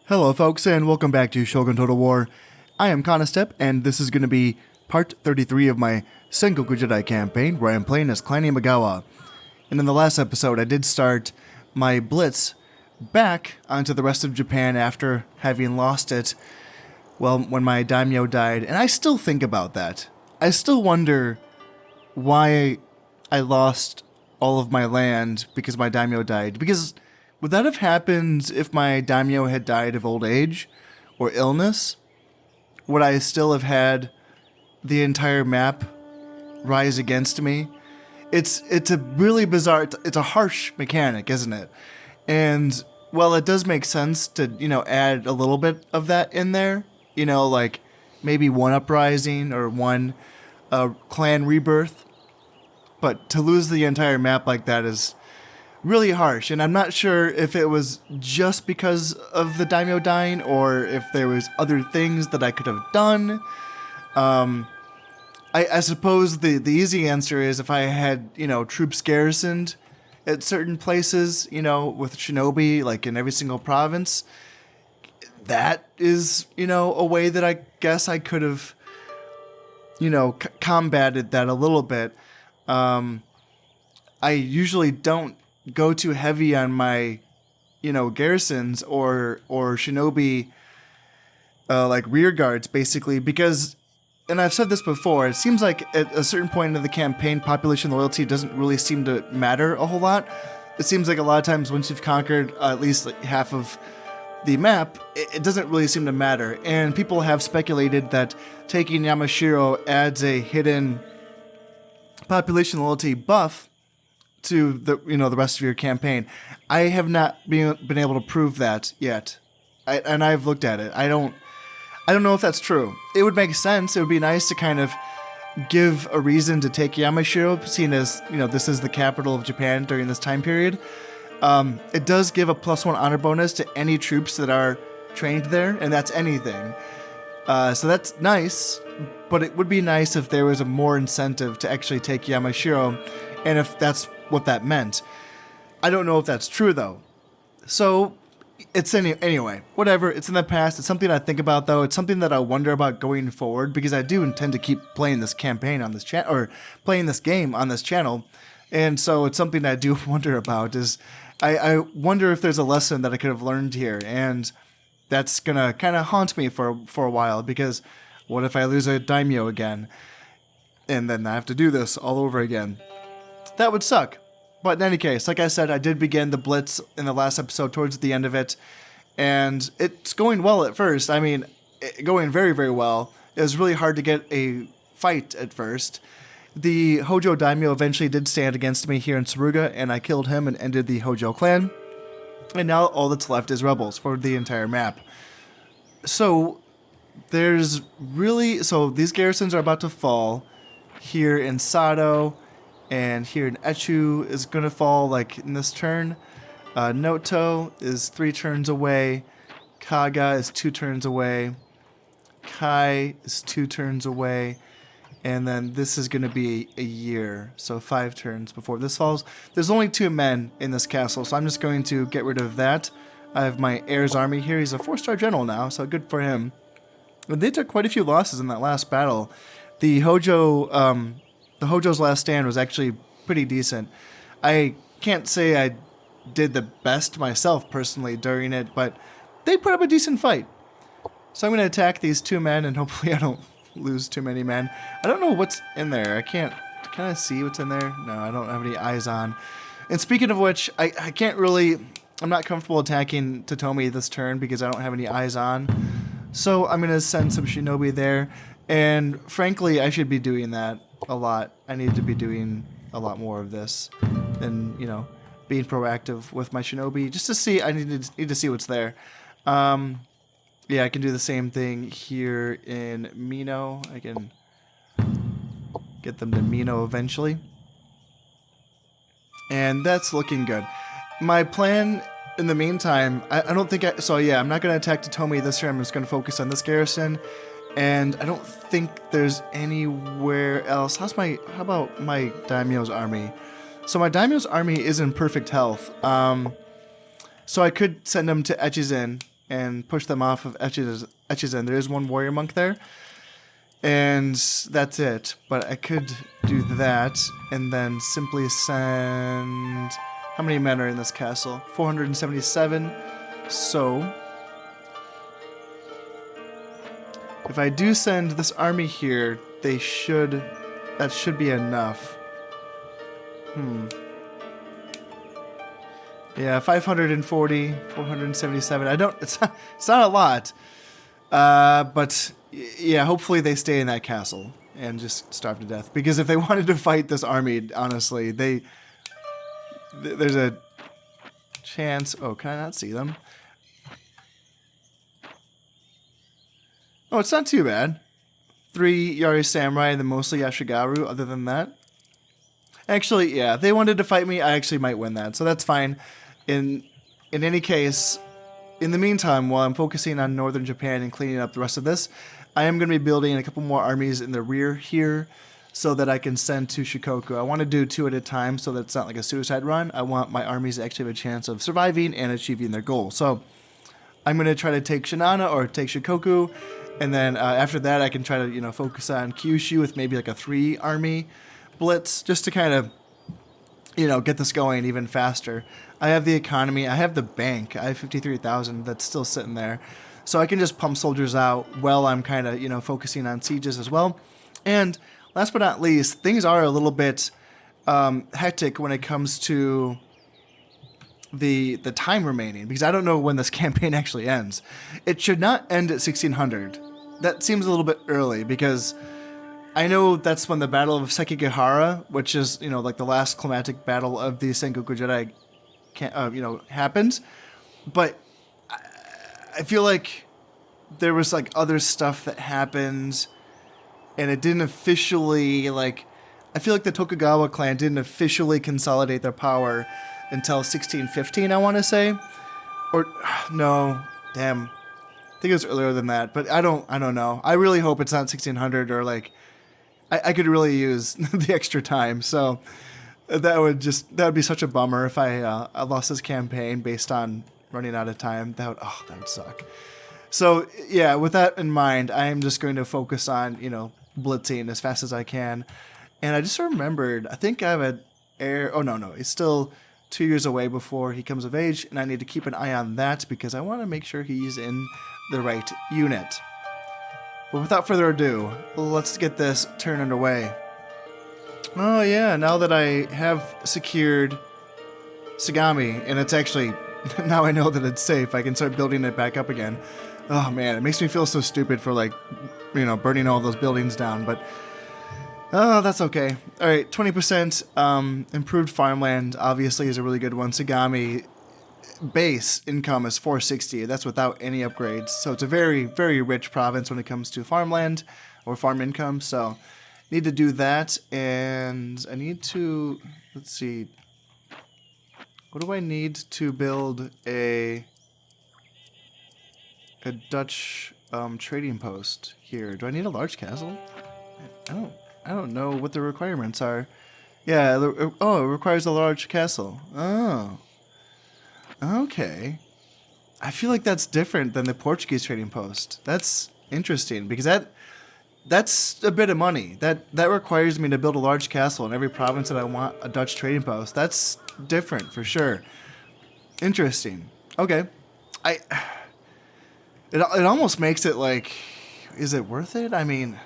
Hello folks and welcome back to Shogun Total War. I am Conostep and this is going to be part 33 of my Sengoku Jedi campaign where I am playing as Clan Imagawa. And in the last episode I did start my blitz back onto the rest of Japan after having lost it, well, when my daimyo died. And I still think about that. I still wonder why I lost all of my land because my daimyo died. Because would that have happened if my daimyo had died of old age or illness? Would I still have had the entire map rise against me? It's a really bizarre, it's a harsh mechanic, isn't it? And, well, it does make sense to, add a little bit of that in there. Like maybe one uprising or one clan rebirth. But to lose the entire map like that is really harsh, and I'm not sure if it was just because of the daimyo dying or if there was other things that I could have done. I suppose the easy answer is if I had, troops garrisoned at certain places, with shinobi, like in every single province, that is, a way that I guess I could have, combated that a little bit. I usually don't go too heavy on my, garrisons or shinobi, like rear guards, basically, because, and I've said this before, it seems like at a certain point in the campaign, population loyalty doesn't really seem to matter a whole lot. It seems like a lot of times once you've conquered at least like half of the map, it doesn't really seem to matter. And people have speculated that taking Yamashiro adds a hidden population loyalty buff to the the rest of your campaign. I have not been able to prove that yet, and I've looked at it. I don't know if that's true. It would make sense. It would be nice to kind of give a reason to take Yamashiro, seeing as this is the capital of Japan during this time period. It does give a +1 honor bonus to any troops that are trained there, and that's anything. So that's nice, but it would be nice if there was a more incentive to actually take Yamashiro, and if that's what that meant. I don't know if that's true though. So it's anyway, whatever. It's in the past. It's something I think about though. It's something that I wonder about going forward because I do intend to keep playing this campaign on this channel, or playing this game on this channel. And so it's something I do wonder about is I wonder if there's a lesson that I could have learned here, and that's gonna kind of haunt me for a while, because what if I lose a daimyo again and then I have to do this all over again? That would suck. But in any case, like I said, I did begin the blitz in the last episode towards the end of it, and it's going well at first. I mean, going very, very well. It was really hard to get a fight at first. The Hojo daimyo eventually did stand against me here in Suruga, and I killed him and ended the Hojo clan. And now all that's left is rebels for the entire map. So these garrisons are about to fall here in Sado. And here in Echu is going to fall like in this turn. Noto is 3 turns away. Kaga is 2 turns away. Kai is 2 turns away. And then this is going to be a year. So 5 turns before this falls. There's only 2 men in this castle, so I'm just going to get rid of that. I have my heir's army here. He's a 4-star general now, so good for him. And they took quite a few losses in that last battle. The Hojo's last stand was actually pretty decent. I can't say I did the best myself personally during it, but they put up a decent fight. So I'm going to attack these 2 men, and hopefully I don't lose too many men. I don't know what's in there. Can I see what's in there? No, I don't have any eyes on. And speaking of which, I'm not comfortable attacking Totomi this turn because I don't have any eyes on. So I'm going to send some shinobi there. And frankly, I should be doing that a lot. I need to be doing a lot more of this than, being proactive with my shinobi. Just to see, I need to see what's there. Yeah, I can do the same thing here in Mino. I can get them to Mino eventually. And that's looking good. My plan in the meantime, I'm not going to attack Totomi this turn. I'm just going to focus on this garrison. And I don't think there's anywhere else. How about my daimyo's army? So my daimyo's army is in perfect health. So I could send them to Echizen and push them off of Echizen. There is one warrior monk there. And that's it. But I could do that and then simply send... How many men are in this castle? 477. So... if I do send this army here, they should... that should be enough. Yeah, 540, 477. I don't... It's not a lot. But... yeah, hopefully they stay in that castle and just starve to death. Because if they wanted to fight this army, honestly, there's a chance... Oh, can I not see them? Oh, it's not too bad. 3 Yari Samurai and then mostly Yashigaru, other than that. Actually, yeah, if they wanted to fight me, I actually might win that, so that's fine. In any case, in the meantime, while I'm focusing on northern Japan and cleaning up the rest of this, I am going to be building a couple more armies in the rear here so that I can send to Shikoku. I want to do 2 at a time so that it's not like a suicide run. I want my armies to actually have a chance of surviving and achieving their goal. So I'm going to try to take Shinano or take Shikoku, and then after that I can try to focus on Kyushu with maybe like a 3 army blitz just to kind of get this going even faster. I have the economy, I have the bank, I have 53,000 that's still sitting there. So I can just pump soldiers out while I'm kind of, focusing on sieges as well. And last but not least, things are a little bit hectic when it comes to the time remaining, because I don't know when this campaign actually ends. It should not end at 1600. That seems a little bit early, because I know that's when the Battle of Sekigahara, which is, like the last climatic battle of the Sengoku Jedi, happened. But I feel like there was like other stuff that happened, and it didn't officially I feel like the Tokugawa clan didn't officially consolidate their power until 1615, I want to say, or no, damn, I think it was earlier than that. But I don't know. I really hope it's not 1600 or I could really use the extra time. So that would be such a bummer if I lost this campaign based on running out of time. That would suck. So yeah, with that in mind, I am just going to focus on blitzing as fast as I can. And I just remembered, I think I have an heir. Oh no, he's still 2 years away before he comes of age, and I need to keep an eye on that because I want to make sure he's in the right unit. But without further ado, let's get this turned underway. Oh yeah, now that I have secured Sagami, and it's actually, now I know that it's safe, I can start building it back up again. Oh man, it makes me feel so stupid for burning all those buildings down, but oh, that's okay. Alright, 20% improved farmland obviously is a really good one. Sagami base income is 460. That's without any upgrades. So it's a very, very rich province when it comes to farmland or farm income. So need to do that, and I need to, let's see, what do I need to build a Dutch trading post here? Do I need a large castle? I don't know what the requirements are. Yeah, it requires a large castle. Oh. Okay. I feel like that's different than the Portuguese trading post. That's interesting, because that's a bit of money. That requires me to build a large castle in every province that I want a Dutch trading post. That's different for sure. Interesting. Okay. It almost makes it is it worth it? I mean,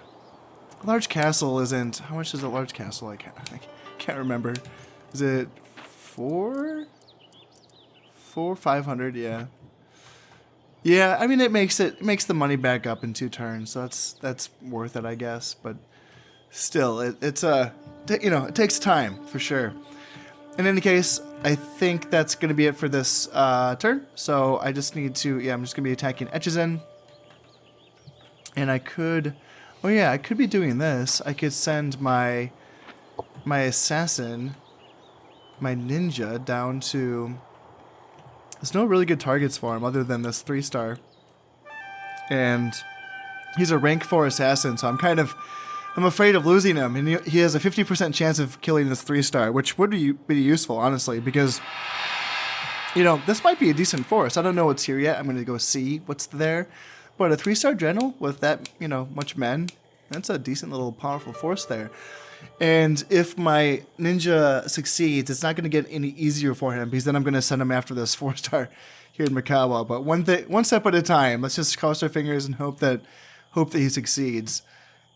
a large castle isn't... How much is a large castle? I can't remember. Is it 500? Yeah. Yeah, I mean, it makes the money back up in 2 turns, so that's worth it, I guess. But still, it takes time for sure. In any case, I think that's going to be it for this turn. So I just need to... Yeah, I'm just going to be attacking Echizen. And I could... Oh yeah, I could be doing this. I could send my assassin, my ninja, down to... There's no really good targets for him other than this 3-star. And he's a rank 4 assassin, so I'm afraid of losing him. And he has a 50% chance of killing this 3-star, which would be useful, honestly, because, You know, this might be a decent force. I don't know what's here yet. I'm going to go see what's there. But a 3-star general with that, you know, much men, that's a decent little powerful force there. And if my ninja succeeds, it's not going to get any easier for him because then I'm going to send him after this 4-star here in Imagawa. But one step at a time. Let's just cross our fingers and hope that he succeeds.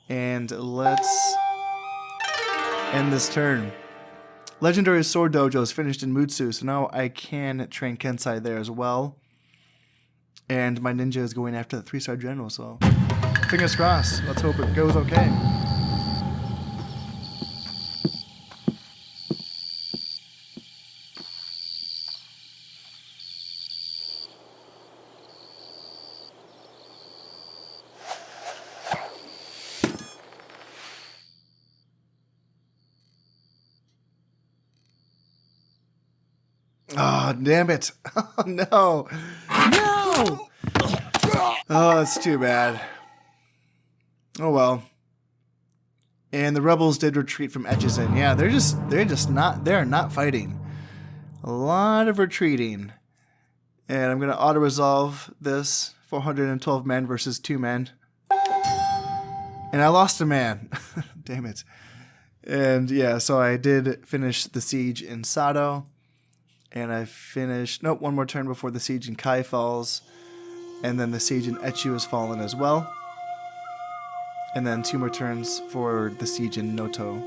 And let's end this turn. Legendary Sword Dojo is finished in Mutsu, so now I can train Kensai there as well. And my ninja is going after the 3-star general, so fingers crossed. Let's hope it goes okay. Oh, damn it. Oh, no. No! Oh, that's too bad. Oh, well. And the rebels did retreat from Echizen. Yeah, they're not fighting. A lot of retreating. And I'm going to auto-resolve this. 412 men versus 2 men. And I lost a man. Damn it. And yeah, so I did finish the siege in Sato. And I finished, nope, one more turn before the siege in Kai falls. And then the siege in Echu has fallen as well. And then 2 more turns for the siege in Noto.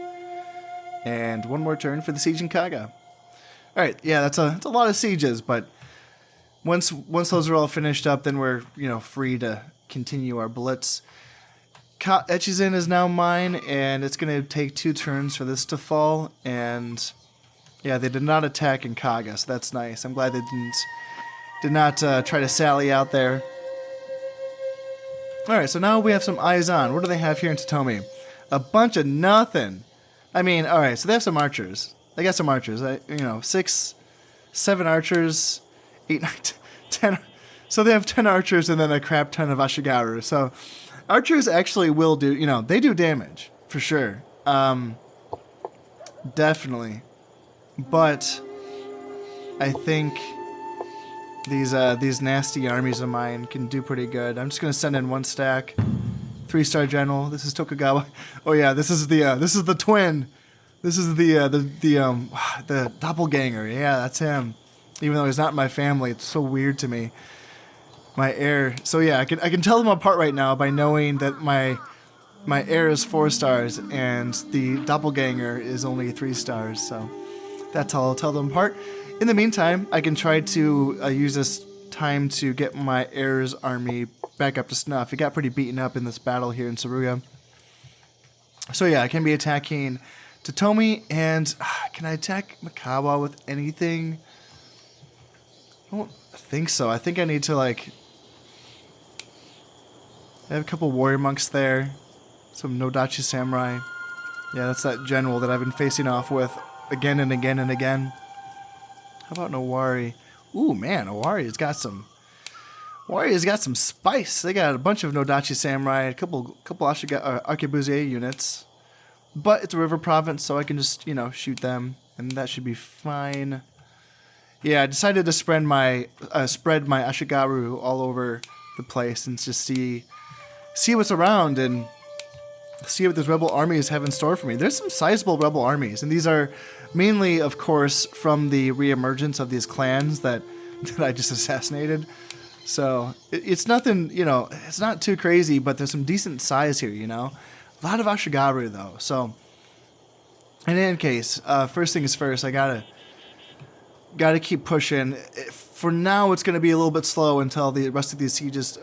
And 1 more turn for the siege in Kaga. Alright, yeah, that's a lot of sieges, but once those are all finished up, then we're, you know, free to continue our blitz. Echizen is now mine, and it's going to take 2 turns for this to fall, and yeah, they did not attack in Kaga, so that's nice. I'm glad they did not try to sally out there. Alright, so now we have some eyes on. What do they have here in Totomi? A bunch of nothing. I mean, alright, so they have some archers. They got some archers. You know, 6, 7 archers, 8, 9, 10. So they have 10 archers and then a crap ton of Ashigaru. So archers actually will do, you know, they do damage, for sure. Definitely. But I think these nasty armies of mine can do pretty good. I'm just gonna send in 1 stack. 3-star general. This is Tokugawa. Oh yeah, this is the twin. This is the doppelganger. Yeah, that's him. Even though he's not in my family, it's so weird to me. My heir. So yeah, I can tell them apart right now by knowing that my heir is 4 stars and the doppelganger is only 3 stars. So that's how I'll tell them apart. In the meantime, I can try to use this time to get my heir's army back up to snuff. It got pretty beaten up in this battle here in Saruga. So yeah, I can be attacking Totomi, and can I attack Imagawa with anything? I don't think so. I think I need to, like, I have a couple warrior monks there. Some Nodachi samurai. Yeah, that's that general that I've been facing off with again and again and again. How about an Owari? Ooh, man, Owari's got some spice. They got a bunch of Nodachi samurai, a couple Arkebusier units. But it's a river province, so I can just, you know, shoot them, and that should be fine. Yeah, I decided to spread my Ashigaru all over the place and just see what's around and see what this rebel armies have in store for me. There's some sizable rebel armies, and these are mainly, of course, from the reemergence of these clans that I just assassinated. So it's nothing, you know, it's not too crazy, but there's some decent size here, you know. A lot of Ashigaru, though. So in any case, first things first, I gotta keep pushing. For now, it's gonna be a little bit slow until the rest of these sieges,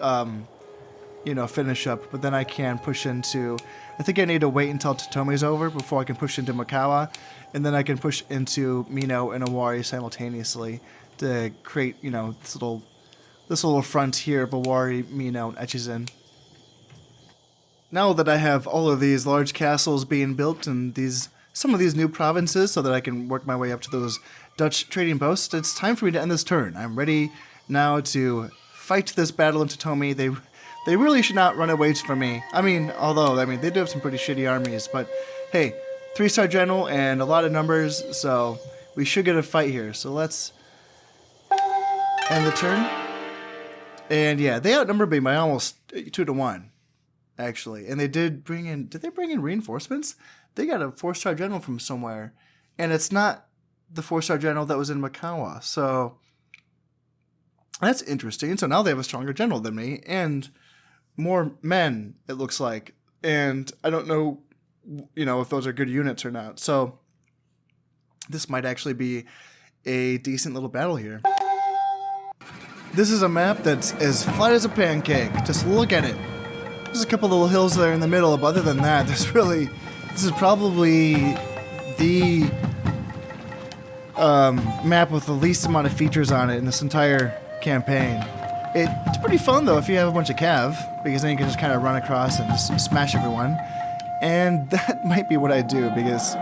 you know, finish up. But then I can push into. I think I need to wait until Totomi's over before I can push into Imagawa, and then I can push into Mino and Owari simultaneously to create, you know, this little frontier of Owari, Mino, and Echizen. Now that I have all of these large castles being built and some of these new provinces so that I can work my way up to those Dutch trading posts, it's time for me to end this turn. I'm ready now to fight this battle in Totomi. They really should not run away from me. I mean, they do have some pretty shitty armies, but hey, 3-star general and a lot of numbers, so we should get a fight here. So let's end the turn. And yeah, they outnumbered me by almost 2-1, actually. And they did bring in, did they bring in reinforcements? They got a 4-star general from somewhere. And it's not the 4-star general that was in Imagawa. So that's interesting. So now they have a stronger general than me and more men, it looks like. And I don't know, you know, if those are good units or not. So this might actually be a decent little battle here. This is a map that's as flat as a pancake. Just look at it. There's a couple little hills there in the middle, but other than that, this is probably the map with the least amount of features on it in this entire campaign. It's pretty fun though if you have a bunch of cav, because then you can just kind of run across and just smash everyone. And that might be what I do, because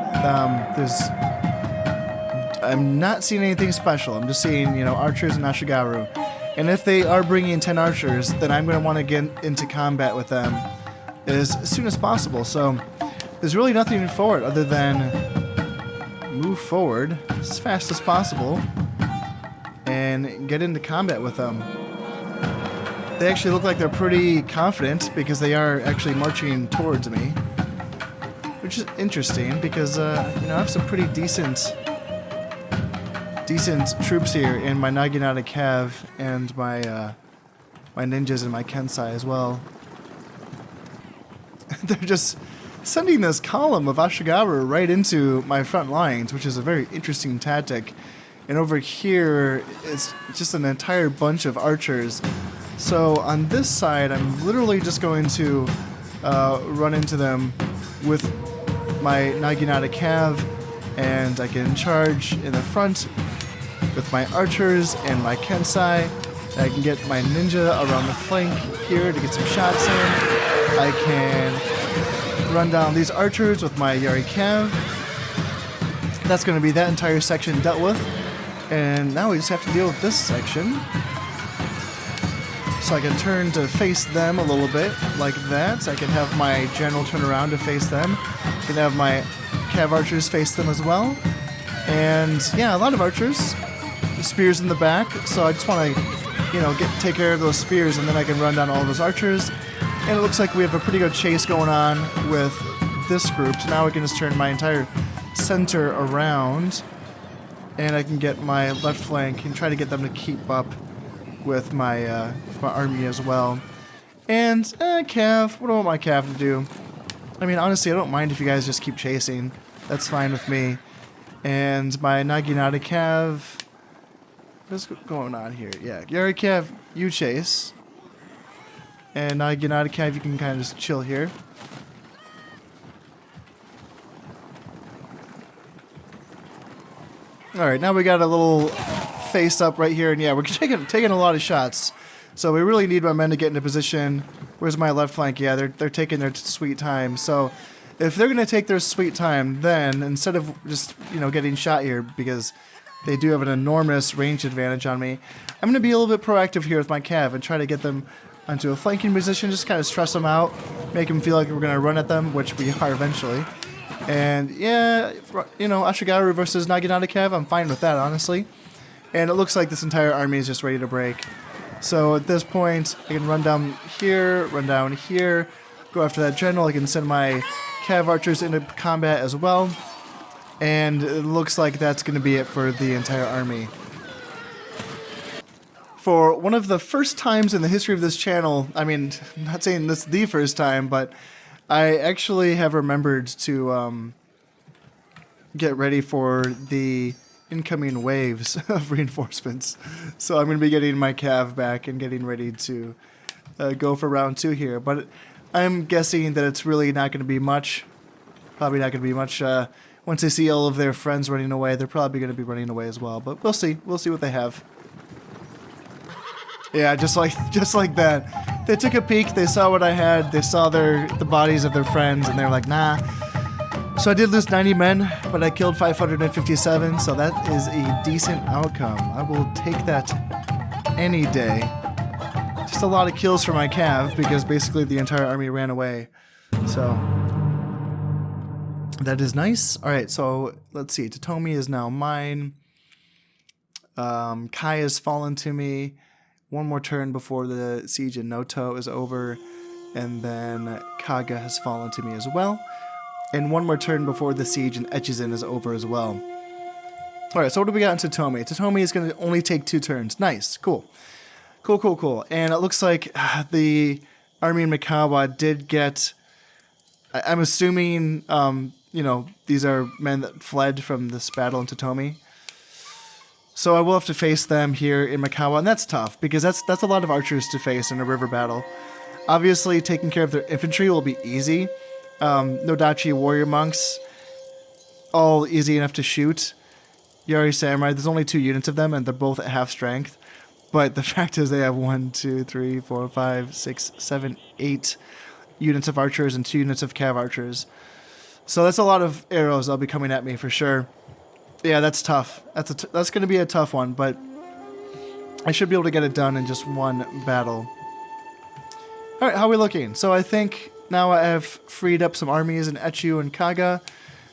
I'm not seeing anything special. I'm just seeing, you know, archers and Ashigaru. And if they are bringing 10 archers, then I'm going to want to get into combat with them as soon as possible. So there's really nothing for it other than move forward as fast as possible and get into combat with them. They actually look like they're pretty confident because they are actually marching towards me, which is interesting because, you know, I have some pretty decent troops here in my Naginata Cav and my my ninjas and my Kensai as well. They're just sending this column of Ashigaru right into my front lines, which is a very interesting tactic. And over here, it's just an entire bunch of archers. So on this side, I'm literally just going to run into them with my Naginata Cav, and I can charge in the front with my archers and my Kensai. I can get my ninja around the flank here to get some shots in. I can run down these archers with my Yari Cav. That's going to be that entire section dealt with. And now we just have to deal with this section. So I can turn to face them a little bit, like that. I can have my general turn around to face them. I can have my Cav archers face them as well. And yeah, a lot of archers. Spears in the back, so I just want to, you know, take care of those spears, and then I can run down all those archers. And it looks like we have a pretty good chase going on with this group, so now we can just turn my entire center around, and I can get my left flank and try to get them to keep up with my army as well. And Cav, what do I want my Cav to do? I mean, honestly, I don't mind if you guys just keep chasing. That's fine with me. And my Naginata Cav. What's going on here? Yeah, Yari Cav, you chase. And Naginata Cav, you can kind of just chill here. Alright, now we got a little face up right here, and yeah, we're taking a lot of shots. So we really need my men to get into position. Where's my left flank? Yeah, they're taking their sweet time. So if they're going to take their sweet time, then instead of just, you know, getting shot here, because they do have an enormous range advantage on me, I'm going to be a little bit proactive here with my Cav and try to get them onto a flanking position, just kind of stress them out, make them feel like we're going to run at them, which we are eventually. And yeah, you know, Ashigaru versus Naginata Cav, I'm fine with that, honestly. And it looks like this entire army is just ready to break. So at this point, I can run down here, go after that general. I can send my Cav archers into combat as well. And it looks like that's going to be it for the entire army. For one of the first times in the history of this channel, I mean, I'm not saying this is the first time, but I actually have remembered to get ready for the incoming waves of reinforcements. So I'm going to be getting my Cav back and getting ready to go for round 2 here. But I'm guessing that it's really not going to be much. Probably not going to be much. Once they see all of their friends running away, they're probably going to be running away as well. But we'll see. We'll see what they have. Yeah, just like that. They took a peek. They saw what I had. They saw the bodies of their friends, and they're like, nah. So I did lose 90 men, but I killed 557. So that is a decent outcome. I will take that any day. Just a lot of kills for my Cav because basically the entire army ran away. So that is nice. All right, so let's see. Totomi is now mine. Kai has fallen to me. One more turn before the siege in Noto is over. And then Kaga has fallen to me as well. And one more turn before the siege in Echizen is over as well. Alright, so what do we got in Totomi? Totomi is going to only take 2 turns. Nice, cool. Cool. And it looks like the army in Imagawa did get... I'm assuming, these are men that fled from this battle in Totomi. So I will have to face them here in Imagawa, and that's tough, because that's a lot of archers to face in a river battle. Obviously, taking care of their infantry will be easy. Nodachi warrior monks, all easy enough to shoot. Yari Samurai, there's only 2 units of them, and they're both at half strength. But the fact is they have 1, 2, 3, 4, 5, 6, 7, 8 units of archers and 2 units of cav archers. So that's a lot of arrows that'll be coming at me for sure. Yeah, that's tough. That's going to be a tough one, but I should be able to get it done in just one battle. Alright, how are we looking? So I think now I have freed up some armies in Echu and Kaga.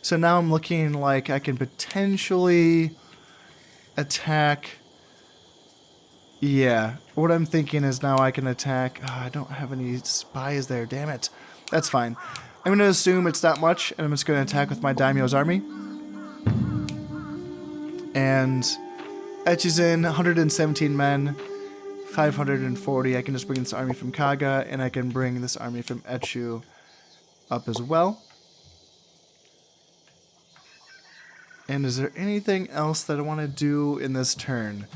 So now I'm looking like I can potentially attack... Yeah, what I'm thinking is now I can attack... Oh, I don't have any spies there, damn it. That's fine. I'm going to assume it's not much, and I'm just going to attack with my Daimyo's army. And Echizen, 117 men, 540. I can just bring this army from Kaga, and I can bring this army from Echu up as well. And is there anything else that I want to do in this turn?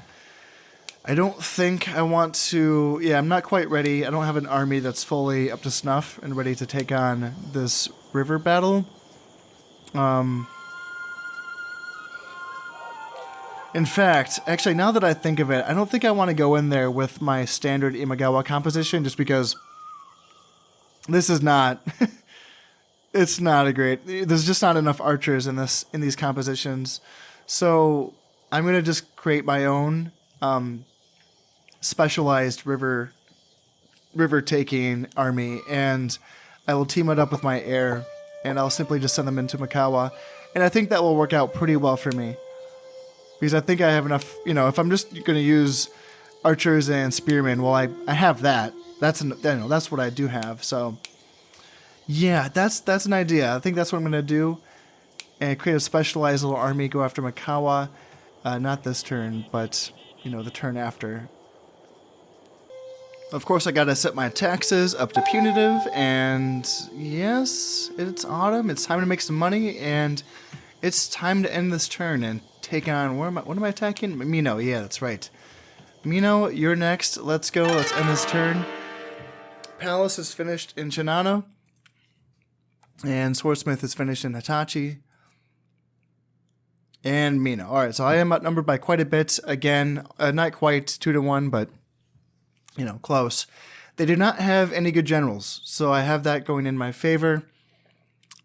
I don't think I want to... Yeah, I'm not quite ready. I don't have an army that's fully up to snuff and ready to take on this river battle. In fact, actually, now that I think of it, I don't think I want to go in there with my standard Imagawa composition, just because this is not... It's not a great... There's just not enough archers in these compositions. So I'm going to just create my own specialized river-taking army, and I will team it up with my air, and I'll simply just send them into Imagawa. And I think that will work out pretty well for me. Because I think I have enough... if I'm just going to use archers and spearmen, well, I have that. That's what I do have, so... Yeah, that's an idea. I think that's what I'm going to do. And create a specialized little army, go after Imagawa. Not this turn, but, the turn after. Of course, I got to set my taxes up to punitive. And yes, it's autumn. It's time to make some money. And it's time to end this turn and take on... What am I attacking? Mino. Yeah, that's right. Mino, you're next. Let's go. Let's end this turn. Palace is finished in Shinano. And Swordsmith is finished in Hitachi. And Mino. Alright, so I am outnumbered by quite a bit. Again, not quite 2-1, but, close. They do not have any good generals, so I have that going in my favor.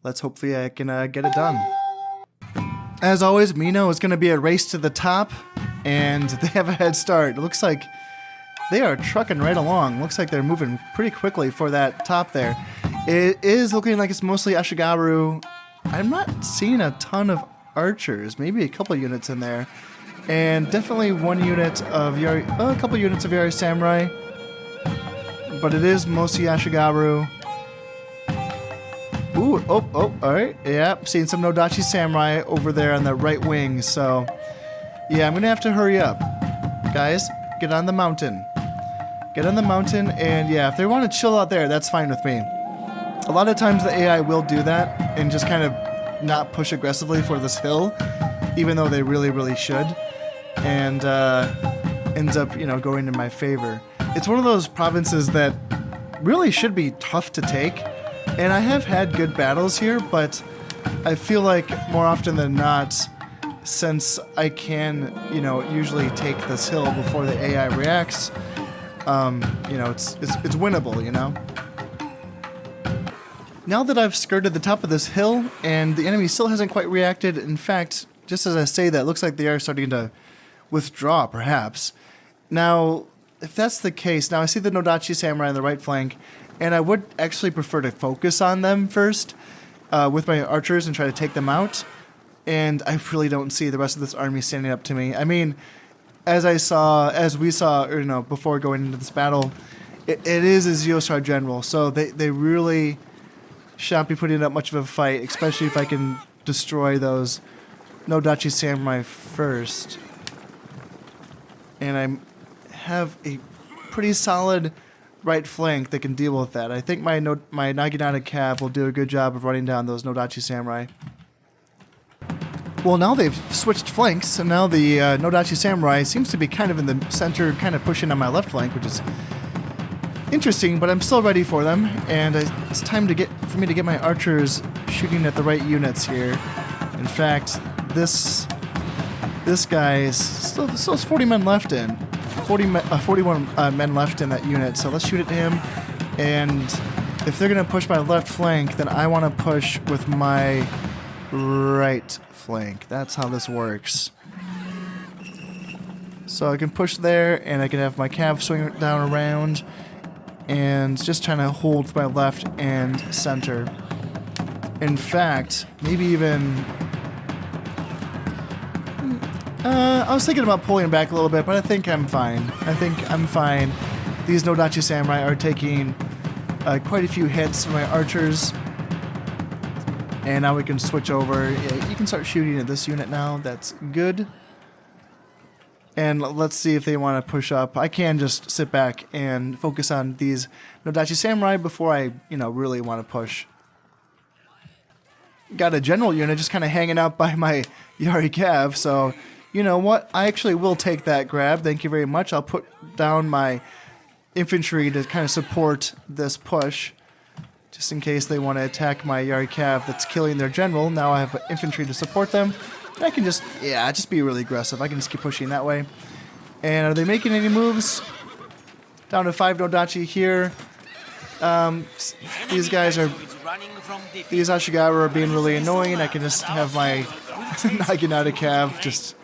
Let's hopefully I can get it done. As always, Mino is going to be a race to the top, and they have a head start. It looks like they are trucking right along. Looks like they're moving pretty quickly for that top there. It is looking like it's mostly Ashigaru. I'm not seeing a ton of archers. Maybe a couple units in there. And definitely one unit of Yari... a couple units of Yari Samurai. But it is mostly Ashigaru. Ooh, alright. Yeah, seeing some Nodachi Samurai over there on the right wing. So, yeah, I'm going to have to hurry up. Guys, get on the mountain. Get on the mountain, and yeah, if they want to chill out there, that's fine with me. A lot of times the AI will do that and just kind of not push aggressively for this hill, even though they really, really should, and ends up, going in my favor. It's one of those provinces that really should be tough to take, and I have had good battles here, but I feel like more often than not, since I can, usually take this hill before the AI reacts, it's winnable, Now that I've skirted the top of this hill, and the enemy still hasn't quite reacted, in fact, just as I say that, it looks like they are starting to withdraw, perhaps. Now, if that's the case, now I see the Nodachi Samurai on the right flank, and I would actually prefer to focus on them first with my archers and try to take them out. And I really don't see the rest of this army standing up to me. I mean, as we saw, or, before going into this battle, it is a Zero-Star General, so they really shan't be putting up much of a fight, especially if I can destroy those Nodachi Samurai first. And I have a pretty solid right flank that can deal with that. I think my Naginata Cav will do a good job of running down those Nodachi Samurai. Well, now they've switched flanks, and now the Nodachi Samurai seems to be kind of in the center, kind of pushing on my left flank, which is interesting, but I'm still ready for them, and it's time for me to get my archers shooting at the right units here. In fact, this guy still has 40 men left in. 41 men left in that unit, so let's shoot at him. And if they're going to push my left flank, then I want to push with my right flank. That's how this works. So I can push there, and I can have my cav swing down around, and just trying to hold my left and center. In fact, maybe even... I was thinking about pulling back a little bit, but I think I'm fine. These Nodachi Samurai are taking quite a few hits from my archers. And now we can switch over. Yeah, you can start shooting at this unit now. That's good. And let's see if they want to push up. I can just sit back and focus on these Nodachi Samurai before I, really want to push. Got a general unit just kind of hanging out by my Yari Cav, so... You know what? I actually will take that grab. Thank you very much. I'll put down my infantry to kind of support this push, just in case they want to attack my Yari Cav that's killing their general. Now I have infantry to support them. And I can just be really aggressive. I can just keep pushing that way. And are they making any moves? Down to 5 Nodachi here. These Ashigaru are being really annoying. I can just have my Naginata Cav just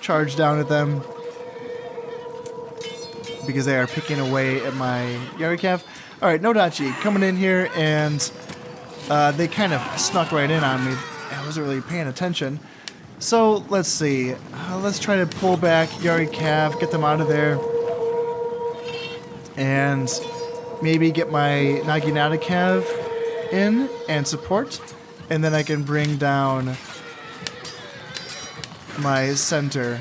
charge down at them because they are picking away at my Yari Cav. Alright, Nodachi coming in here, and they kind of snuck right in on me. I wasn't really paying attention. So let's see. Let's try to pull back Yari Cav, get them out of there, and maybe get my Naginata Cav in and support, and then I can bring down my center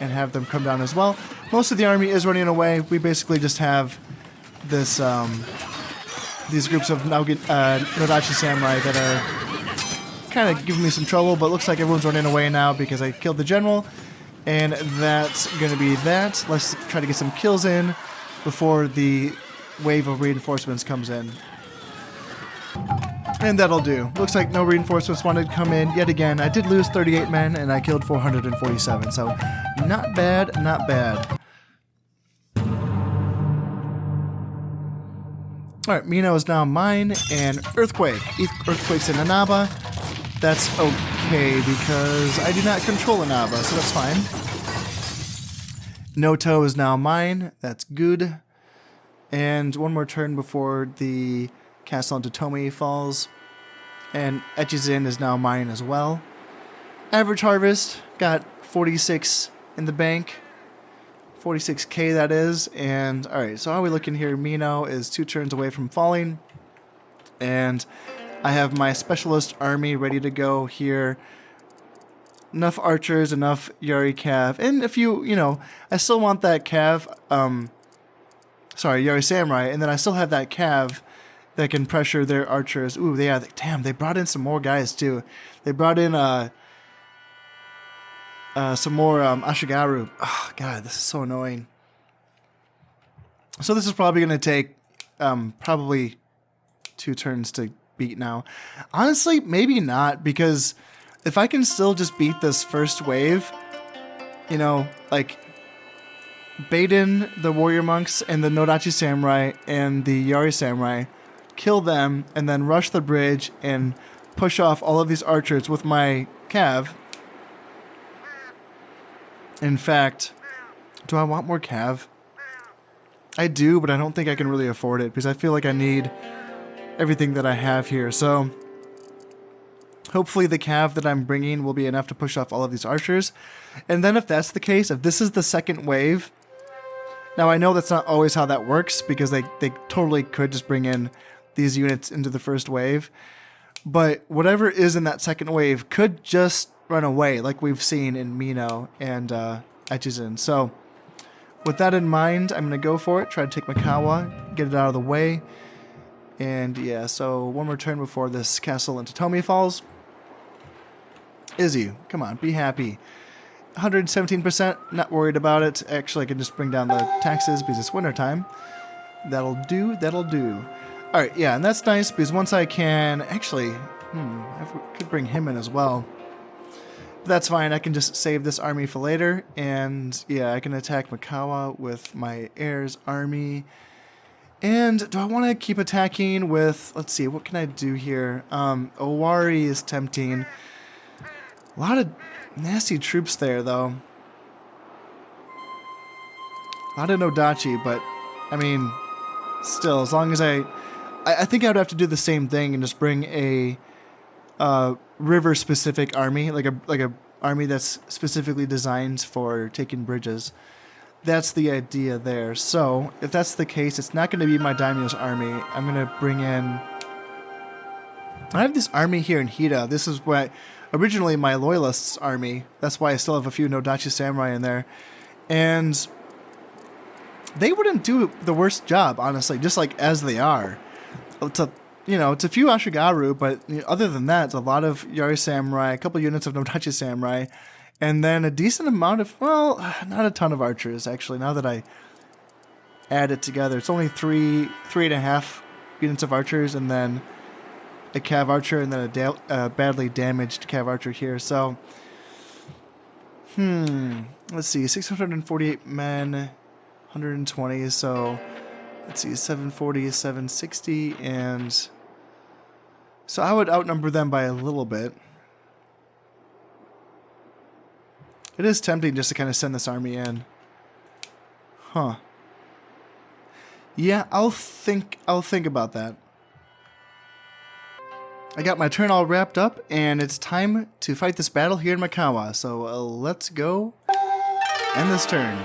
and have them come down as well. Most of the army is running away. We basically just have this these groups of Nodachi Samurai that are kind of giving me some trouble, but looks like everyone's running away now because I killed the general, and that's going to be that. Let's try to get some kills in before the wave of reinforcements comes in. And that'll do. Looks like no reinforcements wanted to come in yet again. I did lose 38 men, and I killed 447, so not bad, not bad. Alright, Mino is now mine, and Earthquake. Earthquake's in Inaba. That's okay, because I do not control Inaba, so that's fine. Noto is now mine. That's good. And one more turn before the castle on Totomi falls, and Echizin is now mine as well. Average harvest, got 46 in the bank, 46k that is, and alright, so how are we looking here? Mino is 2 turns away from falling, and I have my specialist army ready to go here. Enough archers, enough Yari Cav, and a few, I still want that Cav, Yari Samurai, and then I still have that Cav that can pressure their archers. Ooh, damn, they brought in some more guys too. They brought in some more Ashigaru. Oh, God, this is so annoying. So this is probably going to take probably 2 turns to beat now. Honestly, maybe not, because if I can still just beat this first wave, like bait in the warrior monks and the Nodachi Samurai and the Yari Samurai, kill them, and then rush the bridge and push off all of these archers with my Cav. In fact, do I want more Cav? I do, but I don't think I can really afford it because I feel like I need everything that I have here. So Hopefully the cav that I'm bringing will be enough to push off all of these archers. And then if that's the case, if this is the second wave... Now, I know that's not always how that works, because they totally could just bring in these units into the first wave. But whatever is in that second wave could just run away, like we've seen in Mino and Echizen. So, with that in mind, I'm going to go for it, try to take Imagawa, get it out of the way. And yeah, so one more turn before this castle into Tomi falls. Izzy, come on, be happy. 117%, not worried about it. Actually, I can just bring down the taxes because it's winter time. That'll do, that'll do. Alright, yeah, and that's nice because once I can... Actually, I could bring him in as well. But that's fine, I can just save this army for later. And yeah, I can attack Imagawa with my heir's army. And do I want to keep attacking with... Let's see, what can I do here? Owari is tempting. A lot of nasty troops there, though. A lot of Nodachi, but, I mean, still, as long as I think I would have to do the same thing and just bring a river-specific army, like a army that's specifically designed for taking bridges. That's the idea there. So, if that's the case, it's not going to be my daimyo's army. I'm going to bring in... I have this army here in Hida. This is what... Originally my loyalists army. That's why I still have a few Nodachi samurai in there. And they wouldn't do the worst job, honestly, just like as they are. It's a, it's a few Ashigaru, but other than that, it's a lot of Yari samurai, a couple units of Nodachi samurai, and then a decent amount of, well, not a ton of archers, actually, now that I add it together. It's only three and a half units of archers, and then a cav archer, and then a badly damaged cav archer here. So, let's see, 648 men, 120, so, let's see, 740, 760, and so I would outnumber them by a little bit. It is tempting just to kind of send this army in. Huh. Yeah, I'll think about that. I got my turn all wrapped up, and it's time to fight this battle here in Imagawa. So let's go end this turn.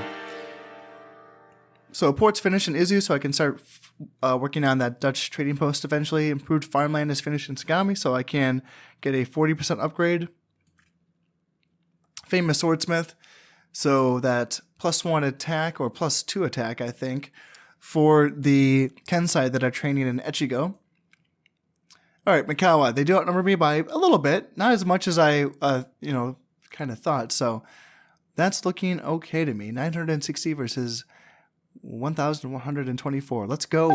So port's finished in Izu, so I can start working on that Dutch trading post eventually. Improved farmland is finished in Sagami, so I can get a 40% upgrade. Famous swordsmith, so that +1 attack, or +2 attack, I think, for the Kensai that are training in Echigo. Alright, Imagawa, they do outnumber me by a little bit, not as much as I, kind of thought, so that's looking okay to me. 960 versus 1,124. Let's go.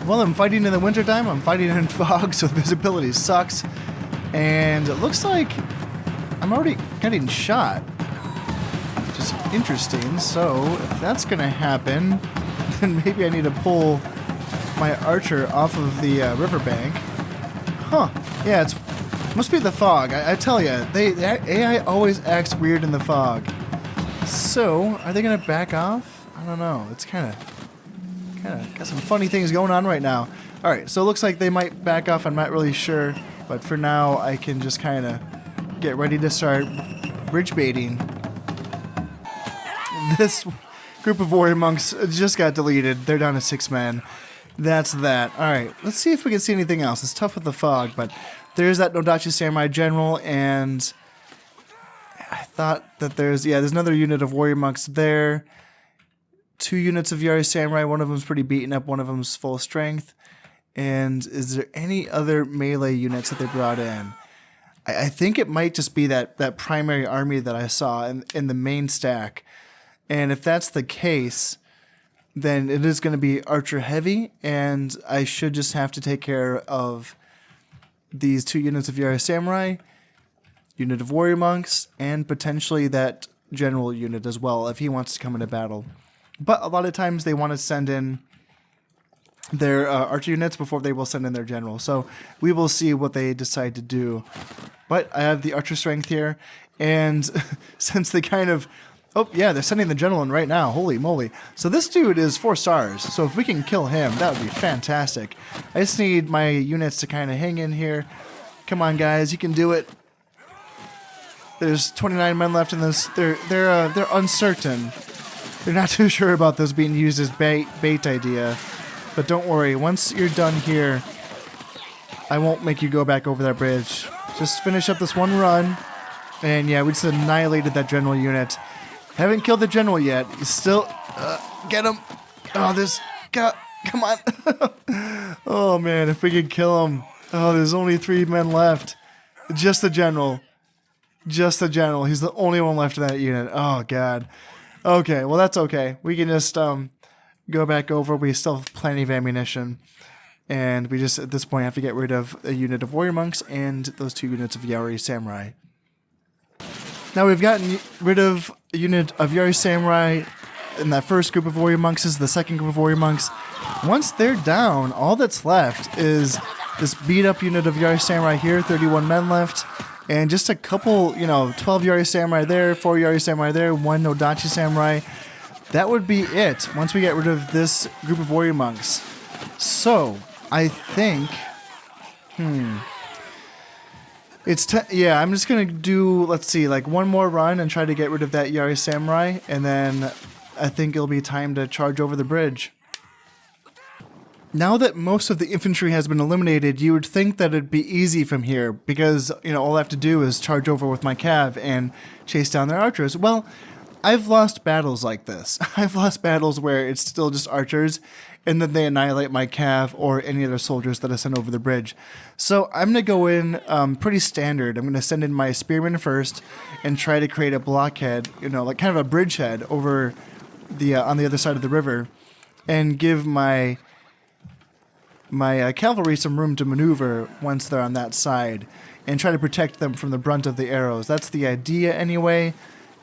Well, I'm fighting in the wintertime, I'm fighting in fog, so visibility sucks, and it looks like I'm already getting shot, which is interesting. So if that's going to happen, then maybe I need to pull my archer off of the riverbank. Huh. Yeah, it must be the fog. I tell you, the AI always acts weird in the fog. So, are they going to back off? I don't know. It's kind of got some funny things going on right now. Alright, so it looks like they might back off. I'm not really sure. But for now, I can just kind of get ready to start bridge baiting. This group of warrior monks just got deleted. They're down to 6 men. That's that. Alright, let's see if we can see anything else. It's tough with the fog, but there's that Nodachi Samurai General, and I thought that there's another unit of warrior monks there. 2 units of Yari Samurai. One of them's pretty beaten up, one of them's full strength. And is there any other melee units that they brought in? I think it might just be that primary army that I saw in the main stack. And if that's the case, then it is going to be archer heavy, and I should just have to take care of these 2 units of Yari Samurai, unit of warrior monks, and potentially that general unit as well if he wants to come into battle. But a lot of times they want to send in their archer units before they will send in their general. So we will see what they decide to do. But I have the archer strength here, and since they kind of... Oh, yeah, they're sending the general in right now. Holy moly. So this dude is 4 stars, so if we can kill him, that would be fantastic. I just need my units to kind of hang in here. Come on, guys, you can do it. There's 29 men left in this. They're uncertain. They're not too sure about this being used as bait idea. But don't worry, once you're done here, I won't make you go back over that bridge. Just finish up this one run. And yeah, we just annihilated that general unit. Haven't killed the general yet. He's still... get him. Oh, this... God, come on. Oh, man, if we could kill him. Oh, there's only 3 men left. Just the general. Just the general. He's the only one left in that unit. Oh, God. Okay, well, that's okay. We can just go back over. We still have plenty of ammunition. And we just, at this point, have to get rid of a unit of warrior monks and those 2 units of Yari samurai. Now we've gotten rid of a unit of Yari samurai, and that first group of warrior monks is the second group of warrior monks. Once they're down, all that's left is this beat-up unit of Yari samurai here, 31 men left, and just a couple, 12 Yari samurai there, 4 Yari samurai there, 1 Odachi samurai. That would be it once we get rid of this group of warrior monks. So, I think... yeah, I'm just going to do, let's see, like one more run and try to get rid of that Yari samurai, and then I think it'll be time to charge over the bridge. Now that most of the infantry has been eliminated, you would think that it'd be easy from here, because, all I have to do is charge over with my cav and chase down their archers. Well, I've lost battles like this. I've lost battles where it's still just archers, and then they annihilate my cav or any other soldiers that I send over the bridge. So I'm going to go in pretty standard. I'm going to send in my spearmen first and try to create a blockhead, like kind of a bridgehead over the on the other side of the river, and give my cavalry some room to maneuver once they're on that side, and try to protect them from the brunt of the arrows. That's the idea anyway.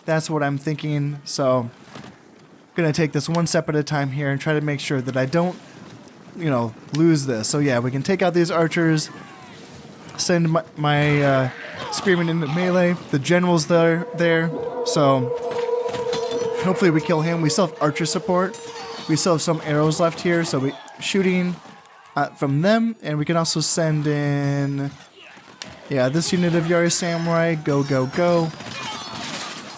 That's what I'm thinking. So I'm going to take this one step at a time here and try to make sure that I don't, lose this. So yeah, we can take out these archers, send my spearmen into melee. The general's there, so hopefully we kill him. We still have archer support. We still have some arrows left here, so we shooting from them, and we can also send in, this unit of Yari samurai. Go, go, go.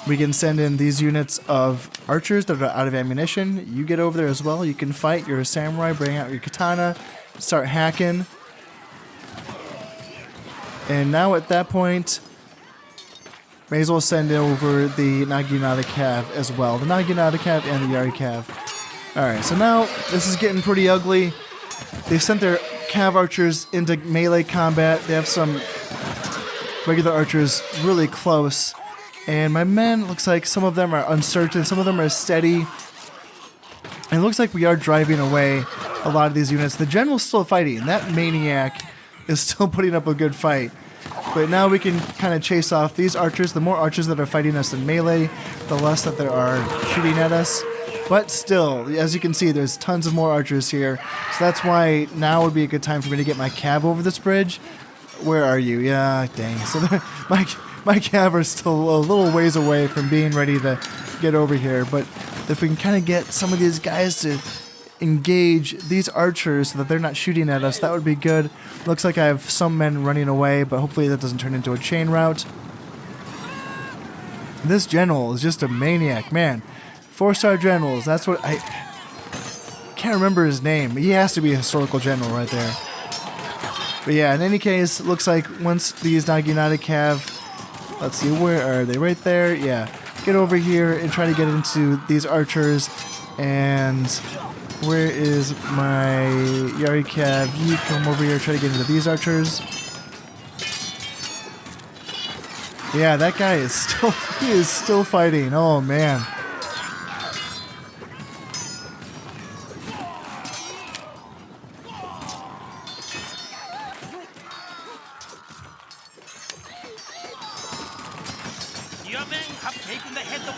We can send in these units of archers that are out of ammunition. You get over there as well. You can fight. You're a samurai. Bring out your katana. Start hacking. And now at that point, may as well send over the Naginata Cav as well. The Naginata Cav and the Yari Cav. Alright, so now this is getting pretty ugly. They've sent their Cav archers into melee combat. They have some regular archers really close. And my men, looks like some of them are uncertain, some of them are steady. And it looks like we are driving away a lot of these units. The general's still fighting. That maniac is still putting up a good fight. But now we can kind of chase off these archers. The more archers that are fighting us in melee, the less that there are shooting at us. But still, as you can see, there's tons of more archers here. So that's why now would be a good time for me to get my cav over this bridge. Where are you? Yeah, dang. So my cav are still a little ways away from being ready to get over here. But if we can kind of get some of these guys to engage these archers so that they're not shooting at us, that would be good. Looks like I have some men running away, but hopefully that doesn't turn into a chain route. This general is just a maniac, man. 4-star generals, that's what I can't remember his name. He has to be a historical general right there. But yeah, in any case, looks like once these Naginata Cav, let's see, where are they? Right there? Yeah. Get over here and try to get into these archers. And where is my Yari Cav? You come over here, try to get into these archers. Yeah, that guy is still fighting. Oh man.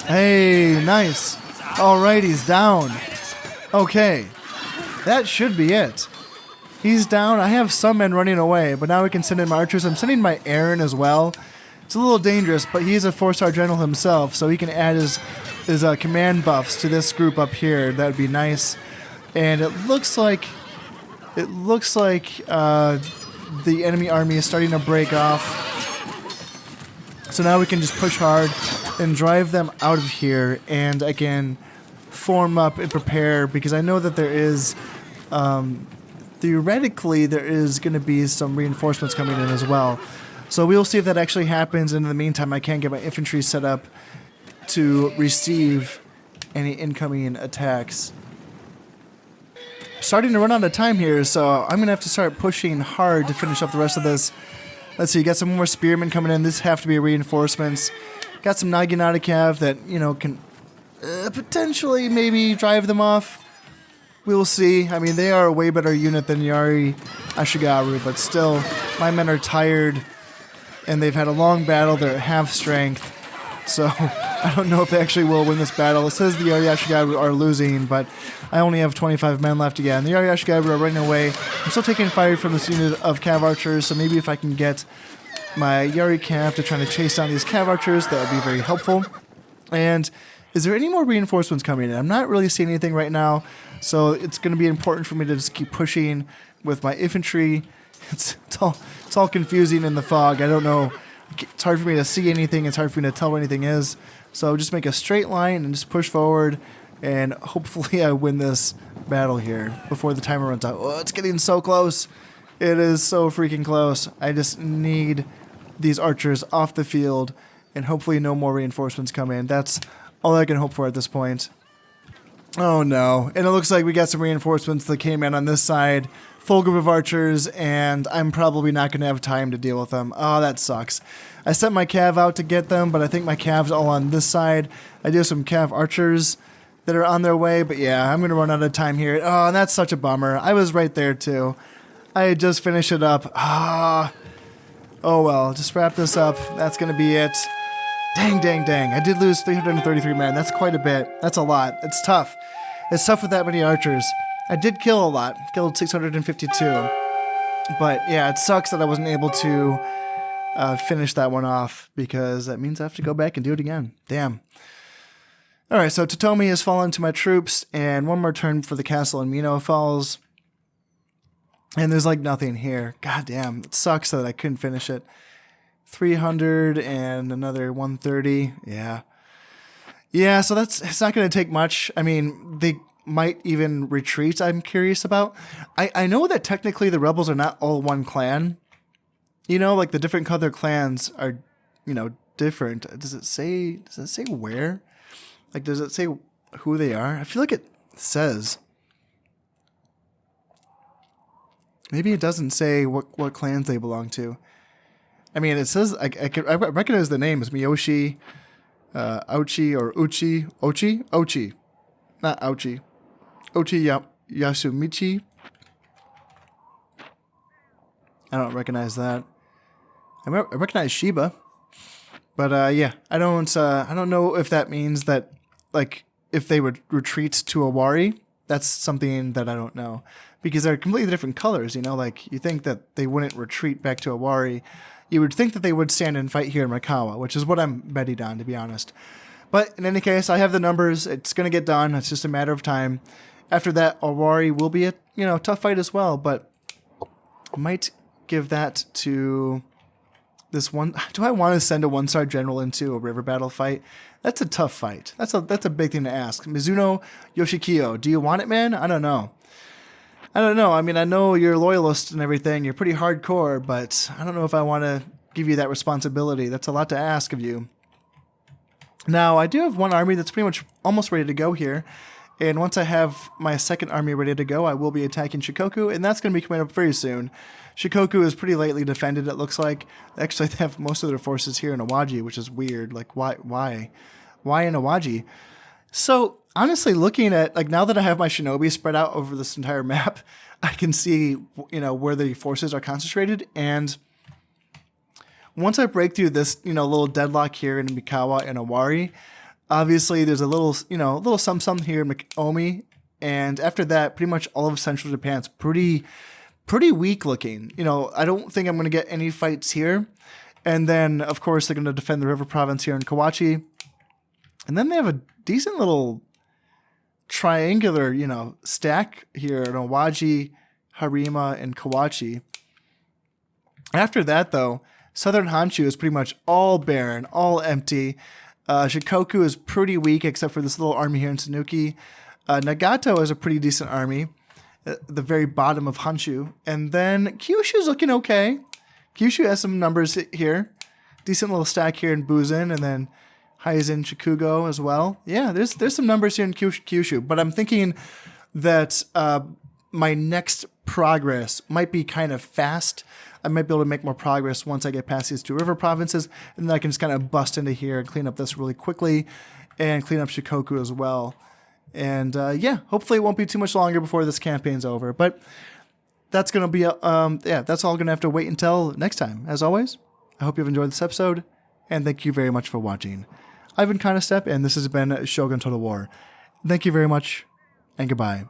Hey, nice. Alright, he's down. Okay. That should be it. He's down. I have some men running away, but now we can send in my archers. I'm sending my Aaron as well. It's a little dangerous, but he's a 4-star general himself, so he can add his command buffs to this group up here. That would be nice. And it looks like the enemy army is starting to break off. So now we can just push hard and drive them out of here, and I can form up and prepare, because I know that there is, theoretically, there is going to be some reinforcements coming in as well. So we'll see if that actually happens, and in the meantime I can get my infantry set up to receive any incoming attacks. Starting to run out of time here, so I'm going to have to start pushing hard to finish up the rest of this. Let's see, got some more spearmen coming in. These have to be reinforcements. Got some Naginata Cav that, you know, can potentially maybe drive them off. We will see. I mean, they are a way better unit than Yari Ashigaru, but still, my men are tired, and they've had a long battle. They're at half strength, so I don't know if they actually will win this battle. It says the Yari Ashigaru are losing, but I only have 25 men left again. The Yari Ashigaru are running away. I'm still taking fire from this unit of Cav Archers, so maybe if I can get my Yari Cav to try to chase down these Cav Archers, that would be very helpful. And is there any more reinforcements coming in? I'm not really seeing anything right now, so it's going to be important for me to just keep pushing with my infantry. It's all confusing in the fog. I don't know. It's hard for me to see anything. It's hard for me to tell where anything is. So just make a straight line and just push forward, and hopefully I win this battle here before the timer runs out. Oh, it's getting so close. It is so freaking close. I just need these archers off the field, and hopefully no more reinforcements come in. That's all I can hope for at this point. Oh no. And it looks like we got some reinforcements that came in on this side. Full group of archers, and I'm probably not going to have time to deal with them. Oh, that sucks. I sent my cav out to get them, but I think my cav's all on this side. I do have some cav archers that are on their way, but yeah, I'm going to run out of time here. Oh, and that's such a bummer. I was right there too. I had just finished it up. Ah. Oh well, just wrap this up. That's going to be it. Dang, dang, dang. I did lose 333 men. That's quite a bit. That's a lot. It's tough. It's tough with that many archers. I did kill a lot. Killed 652. But yeah, it sucks that I wasn't able to finish that one off, because that means I have to go back and do it again. Damn. Alright, so Totomi has fallen to my troops, and one more turn for the castle in Mino falls. And there's like nothing here. God damn. It sucks that I couldn't finish it. 300 and another 130. Yeah. Yeah, so it's not going to take much. I mean, they might even retreat, I'm curious about. I know that technically the rebels are not all one clan. You know, like the different color clans are, you know, different. Does it say where? Like, does it say who they are? I feel like it says. Maybe it doesn't say what clans they belong to. I mean, it says, I recognize the names, Miyoshi, Ouchi, or Uchi, Ochi, not Ouchi, Ochi Yasumichi. I don't recognize that. I recognize Shiba, but yeah, I don't know if that means that, like, if they would retreat to Owari. That's something that I don't know, because they're completely different colors. You know, like, you think that they wouldn't retreat back to Owari. You would think that they would stand and fight here in Imagawa, which is what I'm betting on, to be honest. But in any case, I have the numbers. It's going to get done. It's just a matter of time. After that, Owari will be a tough fight as well, but I might give that to this one. Do I want to send a one-star general into a river battle fight? That's a tough fight. That's a big thing to ask. Mizuno Yoshikiyo, do you want it, man? I don't know. I mean, I know you're a loyalist and everything. You're pretty hardcore, but I don't know if I want to give you that responsibility. That's a lot to ask of you. Now, I do have one army that's pretty much almost ready to go here. And once I have my second army ready to go, I will be attacking Shikoku, and that's going to be coming up very soon. Shikoku is pretty lightly defended, it looks like. Actually, they have most of their forces here in Awaji, which is weird. Like, why? Why in Awaji? So, honestly, looking at, like, now that I have my shinobi spread out over this entire map, I can see, where the forces are concentrated. And once I break through this, little deadlock here in Imagawa and Owari, obviously there's a little, little some here in Omi. And after that, pretty much all of central Japan's pretty weak looking. I don't think I'm going to get any fights here. And then, of course, they're going to defend the river province here in Kawachi. And then they have a decent little triangular, stack here in Awaji, Harima, and Kawachi. After that, though, southern Honshu is pretty much all barren, all empty. Shikoku is pretty weak, except for this little army here in Sanuki. Nagato is a pretty decent army at the very bottom of Honshu. And then Kyushu's looking okay. Kyushu has some numbers here. Decent little stack here in Buzin, and then Haizen, Shikugo as well. Yeah, there's some numbers here in Kyushu, but I'm thinking that my next progress might be kind of fast. I might be able to make more progress once I get past these two river provinces, and then I can just kind of bust into here and clean up this really quickly and clean up Shikoku as well. And yeah, hopefully it won't be too much longer before this campaign's over. But that's going to be, that's all going to have to wait until next time. As always, I hope you've enjoyed this episode, and thank you very much for watching. I've been Kinda Step, and this has been Shogun Total War. Thank you very much, and goodbye.